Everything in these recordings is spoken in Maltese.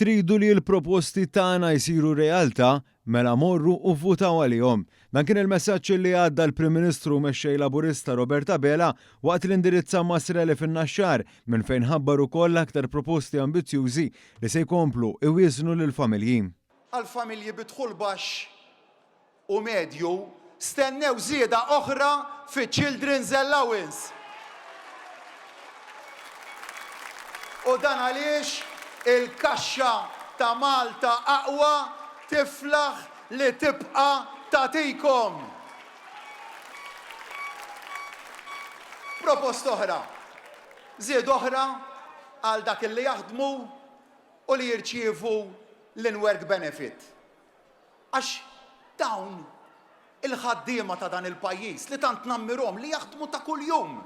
Jekk tridu li l-proposti tagħna jsiru realtà, mela morru u vvutaw għalihom. Dan kien il-messaġġ li għadda l-Prim Ministru mexxej Laburista Robert Abela waqt l-indirizza Masreli fin-Naxxar minn fejn ħabbar ukoll aktar proposti ambizzjużi li se jkomplu iwiesnu lill-familji. Għall-familji bidħul baxx u medju stennew żieda oħra fi Children's Allowance. U dan għaliex il-kaxxa ta' Malta aqwa tiflaħ li tibqa' tagħtikom. Proposta oħra, żied oħra għal dak li jaħdmu u li jirċievu l-in-work benefit. Għax dawn il-ħaddiema ta' dan il-pajjiż li tant nammirhom li jaħdmu ta' kuljum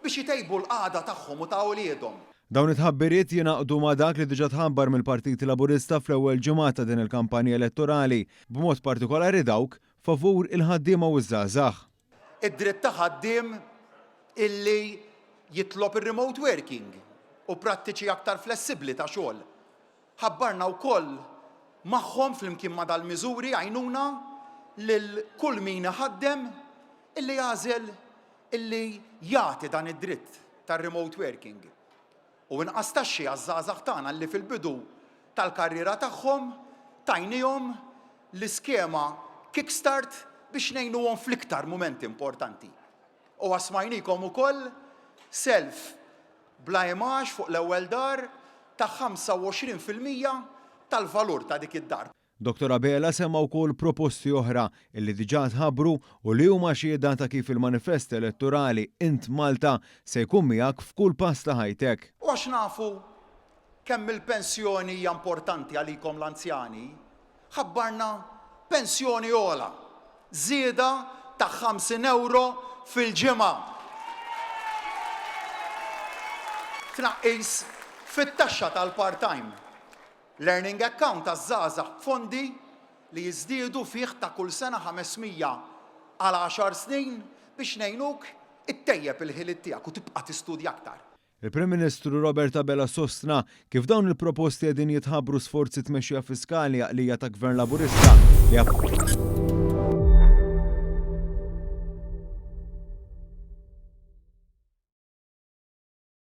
biex jitejbu l-qagħda tagħhom u ta' awliedhom. Dawn it-ħabbiriet jingħaqdu ma' dak li diġà tħabbar mill-Partit Laburista fl-ewwel ġimgħa ta' din il-kampanja elettorali, b'mod partikolari dawk favur il-ħaddiema u ż-żgħażagħ. Id-dritt ta' ħaddiem illi jitlob ir-remote working u prattiċi aktar flessibbli ta' xogħol. Ħabbarna wkoll magħhom flimkien ma' dal-miżuri għajnuna lil kull min ħaddem illi jagħżel illi jagħti dan id-dritt tar-remote working. U inqas taxxi għaż-żgħażagħ tagħna li fil-bidu tal-karriera tagħhom tajnihom l-iskema Kickstart biex ngħinuhom fl-iktar mumenti importanti. U smajnikom ukoll self bla imax fuq l-ewwel dar ta' 25% tal-valur ta' dik id-dar. Dr. Abela semma wkoll proposti oħra illi diġà tħabbru u li huma xhieda ta' kif il-manifest elettorali Int Malta se jkun miegħek f'kull pass ta' ħajtek. U għax nafu kemm il-pensjoni hija importanti għalikom l-anzjani, ħabbarna pensjoni ola, żieda ta' 50 euro fil-ġimgħa. Tnaqqis fit-taxxa tal-part-time. Learning account ta' żgħażagħ fondi li jiżdiedu fih ta' kull sena 500 għal 10 snin biex ngħinuk ittejjeb il-ħiliet tiegħek u tibqa' tistudja aktar. Il-Prim Ministru Robert Abela sostna kif dawn il-proposti qegħdin jitħabbru sforzi tmexxija fiskali għaqlija ta' Gvern Laburista li